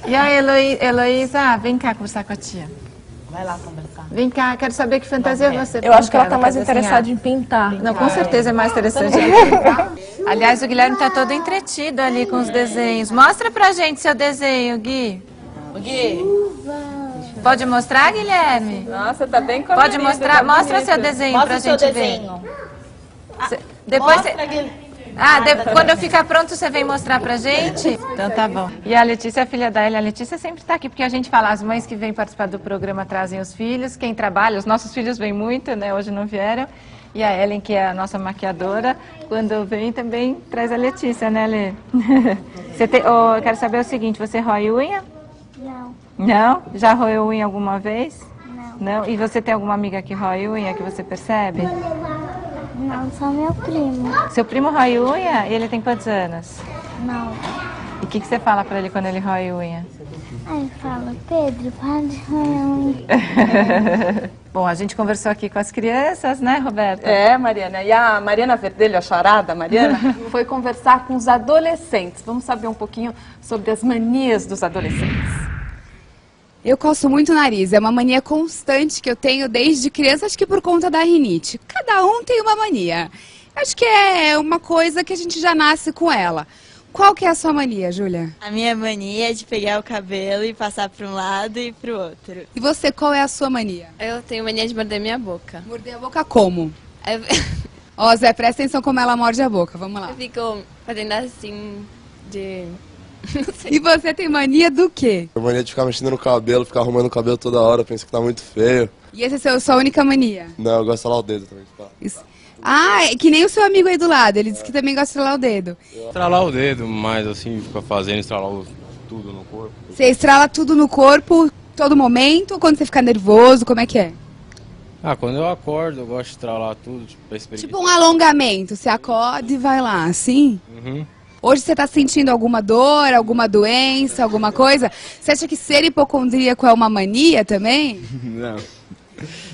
E a Heloísa, vem cá conversar com a tia. Vai lá conversar. Vem cá, quero saber que fantasia você Eu acho que ela está quer mais desenhar. interessada em pintar. Não, com certeza é mais interessante em pintar. Aliás, o Guilherme está todo entretido ali com os desenhos. Mostra pra gente seu desenho, Gui. Gui. Pode mostrar, Guilherme? Nossa, tá bem colorido. Pode mostrar, mostra seu desenho pra gente ver. Depois quando eu ficar pronto, você vem mostrar pra gente? Então tá bom. E a Letícia, a filha da Elia, a Letícia sempre tá aqui, porque a gente fala, as mães que vêm participar do programa trazem os filhos, quem trabalha, os nossos filhos vêm muito, né, hoje não vieram. E a Ellen, que é a nossa maquiadora, quando vem também traz a Letícia, né, Lê? Eu quero saber o seguinte, você rói unha? Não. Não? Já roeu unha alguma vez? Não. Não? E você tem alguma amiga que rói unha que você percebe? Não, só meu primo. Seu primo rói unha? E ele tem quantos anos? Não. E o que você fala pra ele quando ele rói unha? Aí fala, Pedro, para de roer unha. Bom, a gente conversou aqui com as crianças, né, Roberta? Mariana. E a Mariana Verdelho, a charada, Mariana, foi conversar com os adolescentes. Vamos saber um pouquinho sobre as manias dos adolescentes. Eu coço muito o nariz, é uma mania constante que eu tenho desde criança, acho que por conta da rinite. Cada um tem uma mania. Acho que é uma coisa que a gente já nasce com ela. Qual que é a sua mania, Júlia? A minha mania é de pegar o cabelo e passar para um lado e para o outro. E você, qual é a sua mania? Eu tenho mania de morder minha boca. Morder a boca como? Ó, Zé, presta atenção como ela morde a boca, vamos lá. Eu fico fazendo assim, de... E você tem mania do quê? A mania de ficar mexendo no cabelo, ficar arrumando o cabelo toda hora, penso que tá muito feio. E essa é a sua única mania? Não, eu gosto de estralar o dedo também. Isso. Ah, é que nem o seu amigo aí do lado, ele disse que também gosta de estralar o dedo. Estralar o dedo, mas assim, fica fazendo estralar tudo no corpo. Você estrala tudo no corpo, todo momento, ou quando você fica nervoso, como é que é? Ah, quando eu acordo, eu gosto de estralar tudo, Tipo um alongamento, você acorda e vai lá, assim? Uhum. Hoje você está sentindo alguma dor, alguma doença, alguma coisa? Você acha que ser hipocondríaco é uma mania também?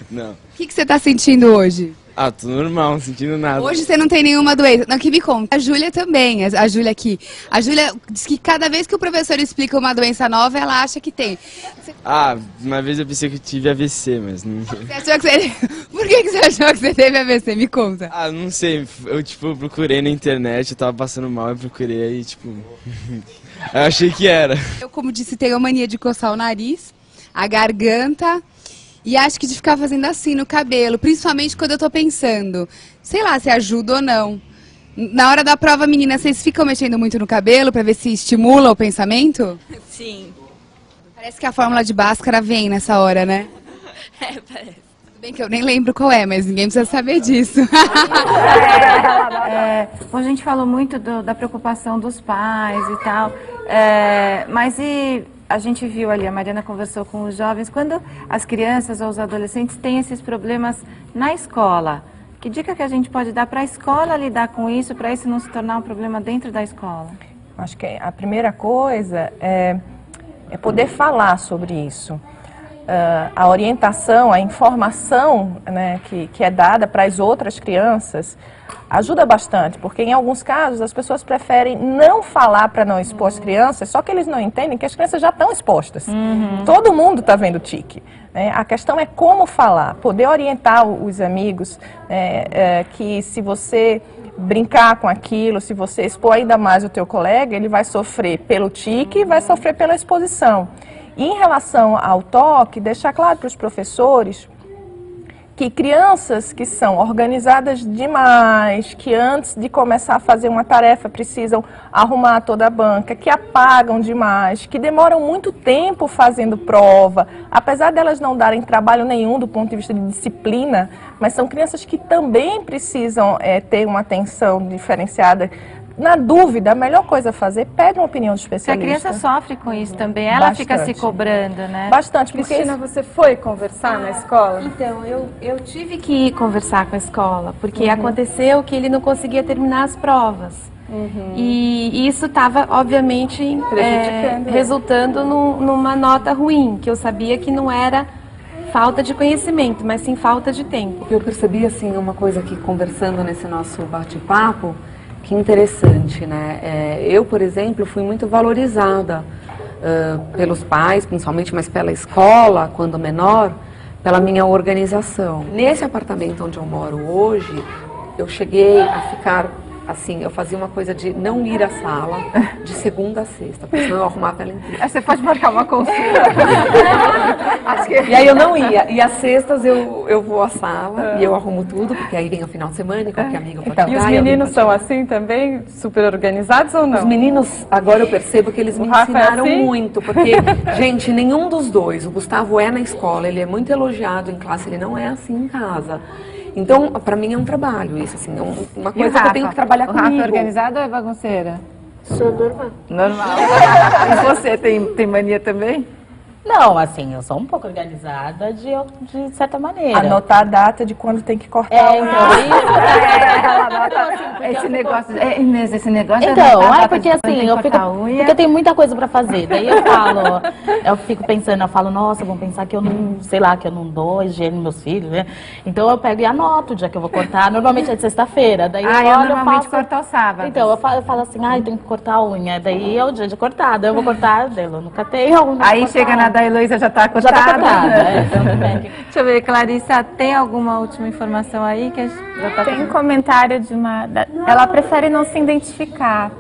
Não. O que você está sentindo hoje? Ah, tudo normal, não sentindo nada. Hoje você não tem nenhuma doença. Não, que me conta. A Júlia também, a Júlia aqui. A Júlia diz que cada vez que o professor explica uma doença nova, ela acha que tem. Ah, uma vez eu pensei que eu tive AVC, mas não... Você achou que você... Por que você achou que você teve AVC? Me conta. Ah, não sei. Eu, procurei na internet, eu tava passando mal, eu procurei e, eu achei que era. Eu, como disse, tenho a mania de coçar o nariz, a garganta... E acho que de ficar fazendo assim no cabelo, principalmente quando eu tô pensando, sei lá, se ajuda ou não. Na hora da prova, menina, vocês ficam mexendo muito no cabelo pra ver se estimula o pensamento? Sim. Parece que a fórmula de Bhaskara vem nessa hora, né? Parece. Bem que eu nem lembro qual é, mas ninguém precisa saber disso. Bom, a gente falou muito da preocupação dos pais e tal, mas a gente viu ali, a Mariana conversou com os jovens, quando as crianças ou os adolescentes têm esses problemas na escola, que dica que a gente pode dar para a escola lidar com isso, para isso não se tornar um problema dentro da escola? Acho que a primeira coisa é poder falar sobre isso. A orientação, a informação, né, que é dada para as outras crianças ajuda bastante, porque em alguns casos as pessoas preferem não falar para não expor as crianças, só que eles não entendem que as crianças já estão expostas. Todo mundo está vendo tique. Né? A questão é como falar, poder orientar os amigos, que se você brincar com aquilo, se você expor ainda mais o teu colega, ele vai sofrer pelo tique e vai sofrer pela exposição. E em relação ao toque, deixar claro para os professores que crianças que são organizadas demais, que antes de começar a fazer uma tarefa precisam arrumar toda a banca, que apagam demais, que demoram muito tempo fazendo prova, apesar delas não darem trabalho nenhum do ponto de vista de disciplina, mas são crianças que também precisam ter uma atenção diferenciada. Na dúvida, a melhor coisa a fazer, pede uma opinião de especialista. A criança sofre com isso também, ela fica se cobrando, né? Bastante. Porque Cristina, você foi conversar na escola? Então, eu tive que ir conversar com a escola, porque aconteceu que ele não conseguia terminar as provas. E isso estava, obviamente, resultando numa nota ruim, que eu sabia que não era falta de conhecimento, mas sim falta de tempo. Eu percebi, assim, uma coisa aqui, conversando nesse nosso bate-papo, que interessante, né? Eu, por exemplo, fui muito valorizada pelos pais, principalmente, mas pela escola, quando menor, pela minha organização. Nesse apartamento onde eu moro hoje, eu cheguei a ficar, assim, eu fazia uma coisa de não ir à sala de segunda a sexta, porque senão eu arrumava ela inteira. Você pode marcar uma consulta. E aí eu não ia. E às sextas eu vou à sala e eu arrumo tudo, porque aí vem o final de semana e qualquer amiga pode E os meninos são assim também, super organizados ou não? Os meninos, agora eu percebo que eles me ensinaram muito, porque, gente, nenhum dos dois, o Gustavo é na escola, ele é muito elogiado em classe, ele não é assim em casa. Então, pra mim é um trabalho isso, assim, é uma coisa que eu tenho que trabalhar comigo. O Rafa é organizado ou é bagunceira? Sou normal. Normal. E você tem mania também? Não, assim, eu sou um pouco organizada de certa maneira. Anotar a data de quando tem que cortar. Esse negócio, Inês, esse negócio então, porque assim, porque tem muita coisa pra fazer. Daí eu fico pensando, eu falo, nossa, vão pensar que eu não, sei lá, que eu não dou higiene nos meus filhos, né? Então eu pego e anoto o dia que eu vou cortar. Normalmente é de sexta-feira. Daí eu normalmente corto ao sábado. Então, eu falo assim, tem que cortar a unha. Daí é o dia de cortar. Daí eu vou cortar, eu nunca tenho. Aí chega na da Heloísa já está cortada. Já tá cortada. Deixa eu ver, Clarissa, tem alguma última informação aí? Que já tá tem um comentário de ela prefere não se identificar.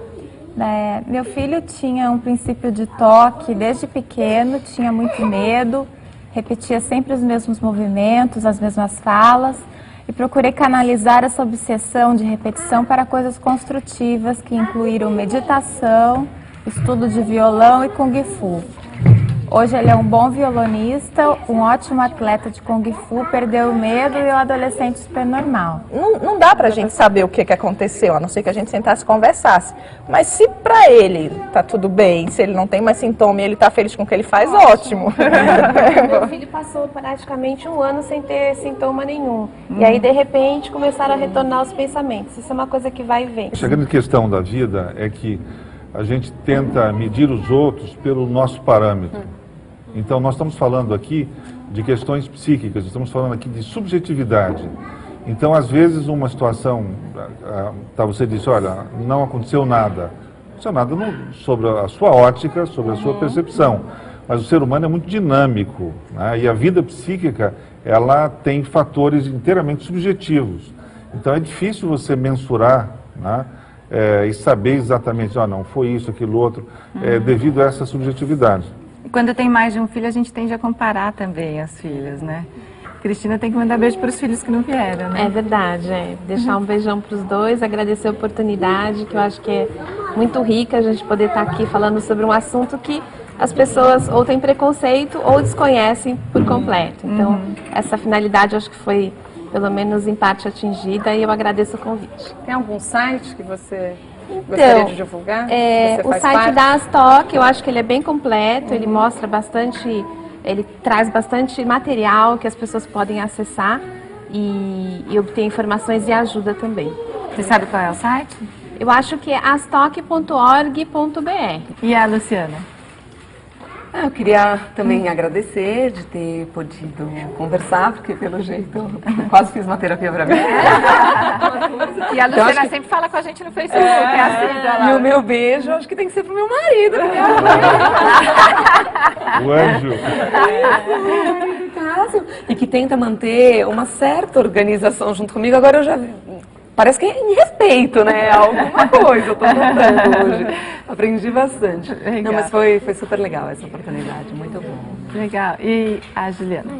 Meu filho tinha um princípio de toque desde pequeno, tinha muito medo, repetia sempre os mesmos movimentos, as mesmas falas, e procurei canalizar essa obsessão de repetição para coisas construtivas que incluíram meditação, estudo de violão e Kung Fu. Hoje ele é um bom violonista, um ótimo atleta de Kung Fu, perdeu o medo e um adolescente super normal. Não dá pra gente saber o que aconteceu, a não ser que a gente sentasse e conversasse. Mas se pra ele tá tudo bem, se ele não tem mais sintoma e ele tá feliz com o que ele faz, ótimo. Meu filho passou praticamente 1 ano sem ter sintoma nenhum. E aí, de repente, começaram a retornar os pensamentos. Isso é uma coisa que vai e vem. A grande questão da vida é que a gente tenta medir os outros pelo nosso parâmetro. Então, nós estamos falando aqui de questões psíquicas, estamos falando aqui de subjetividade. Então, às vezes, uma situação, você disse, olha, não aconteceu nada. Não aconteceu nada sobre a sua ótica, sobre a sua percepção. Mas o ser humano é muito dinâmico, né? E a vida psíquica, ela tem fatores inteiramente subjetivos. Então, é difícil você mensurar, né? E saber exatamente, não, foi isso, aquilo, outro, devido a essa subjetividade. Quando tem mais de um filho, a gente tende a comparar também as filhas, né? Cristina tem que mandar beijo para os filhos que não vieram, né? É verdade, deixar um beijão para os dois, agradecer a oportunidade, que eu acho que é muito rica a gente poder estar aqui falando sobre um assunto que as pessoas ou têm preconceito ou desconhecem por completo. Então, essa finalidade eu acho que foi, pelo menos em parte, atingida e eu agradeço o convite. Tem algum site que você gostaria de divulgar? O site da Astoc, eu acho que ele é bem completo, ele mostra bastante, ele traz bastante material que as pessoas podem acessar e obter informações e ajuda também. Você sabe qual é o site? Eu acho que é astoc.org.br. E a Luciana? Eu queria também agradecer de ter podido conversar, porque pelo jeito eu quase fiz uma terapia para mim. E a Luciana sempre fala com a gente no Facebook. E o meu beijo, acho que tem que ser pro meu marido. O anjo. E que tenta manter uma certa organização junto comigo. Agora eu já... Parece que é em respeito, né? Alguma coisa, eu tô notando hoje. Aprendi bastante. Não, mas foi super legal essa oportunidade, muito bom. Legal. E a Juliana?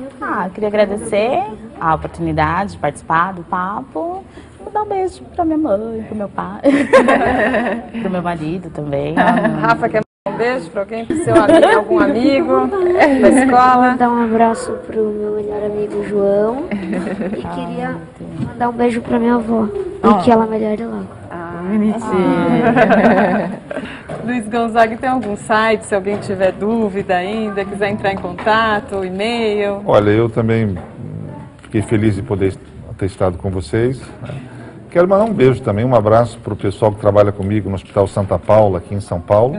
Eu queria agradecer a oportunidade de participar do papo. Vou dar um beijo pra minha mãe, pro meu pai, pro meu marido também. Rafa, quer mandar um beijo pra alguém? Pro seu amigo, algum amigo da escola? Vou dar um abraço pro meu melhor amigo João e queria mandar um beijo pra minha avó e que ela melhore logo. Luiz Gonzaga, tem algum site, se alguém tiver dúvida ainda, quiser entrar em contato, e-mail? Olha, eu também fiquei feliz de poder ter estado com vocês. Quero mandar um beijo também, um abraço para o pessoal que trabalha comigo no Hospital Santa Paula, aqui em São Paulo.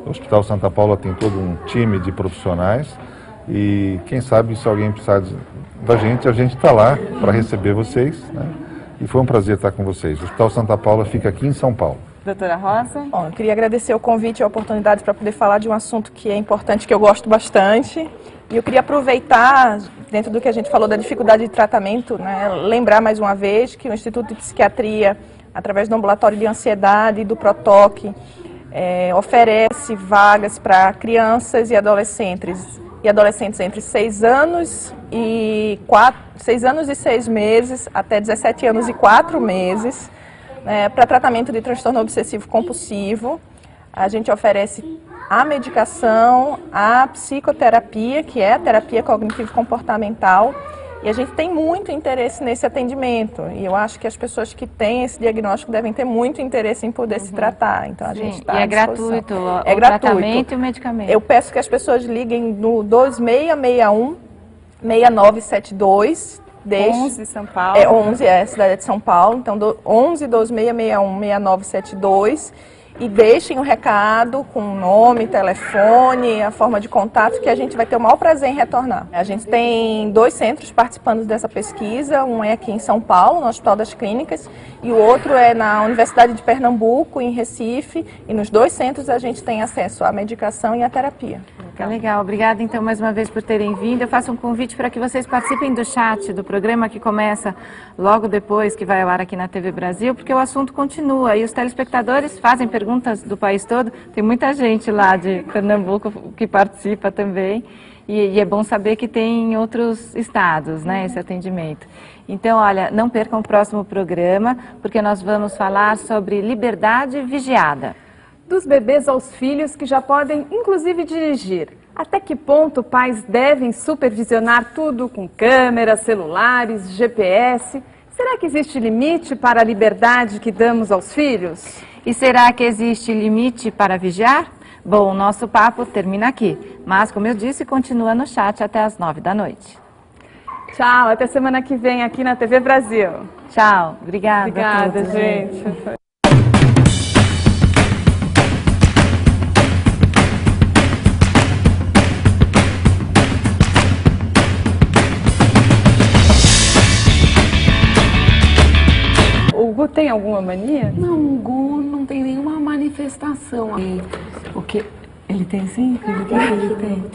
O Hospital Santa Paula tem todo um time de profissionais e quem sabe se alguém precisar da gente, a gente está lá para receber vocês, né? E foi um prazer estar com vocês. O Hospital Santa Paula fica aqui em São Paulo. Doutora Rosa? Bom, eu queria agradecer o convite e a oportunidade para poder falar de um assunto que é importante, que eu gosto bastante. E eu queria aproveitar, dentro do que a gente falou da dificuldade de tratamento, né, lembrar mais uma vez que o Instituto de Psiquiatria, através do Ambulatório de Ansiedade e do Protoc, oferece vagas para crianças e adolescentes entre 6 anos e 6 meses até 17 anos e 4 meses, para tratamento de transtorno obsessivo compulsivo. A gente oferece a medicação, a psicoterapia, que é a terapia cognitivo-comportamental, e a gente tem muito interesse nesse atendimento. E eu acho que as pessoas que têm esse diagnóstico devem ter muito interesse em poder se tratar. Então a gente está à disposição. Gratuito, é o gratuito. Tratamento e o medicamento. Eu peço que as pessoas liguem no 2661 6972. 11 São Paulo. 11 é a cidade de São Paulo. Então 11 2661 6972. E deixem o recado com nome, telefone, a forma de contato, que a gente vai ter o maior prazer em retornar. A gente tem 2 centros participando dessa pesquisa, um é aqui em São Paulo, no Hospital das Clínicas, e o outro é na Universidade de Pernambuco, em Recife, e nos 2 centros a gente tem acesso à medicação e à terapia. Legal, obrigada então mais uma vez por terem vindo. Eu faço um convite para que vocês participem do chat do programa que começa logo depois, que vai ao ar aqui na TV Brasil, porque o assunto continua e os telespectadores fazem perguntas do país todo. Tem muita gente lá de Pernambuco que participa também e é bom saber que tem em outros estados, né, esse atendimento. Então, olha, não percam o próximo programa, porque nós vamos falar sobre liberdade vigiada. Dos bebês aos filhos que já podem, inclusive, dirigir. Até que ponto pais devem supervisionar tudo com câmeras, celulares, GPS? Será que existe limite para a liberdade que damos aos filhos? E será que existe limite para vigiar? Bom, o nosso papo termina aqui. Mas, como eu disse, continua no chat até às 9 da noite. Tchau, até semana que vem aqui na TV Brasil. Tchau, obrigada. Obrigada, gente. O Gu tem alguma mania? Não, o Gu não tem nenhuma manifestação. O que? Ele tem sim? Ele tem.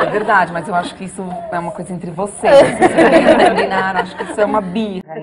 É verdade, mas eu acho que isso é uma coisa entre vocês. Vocês devem terminar, acho que isso é uma birra.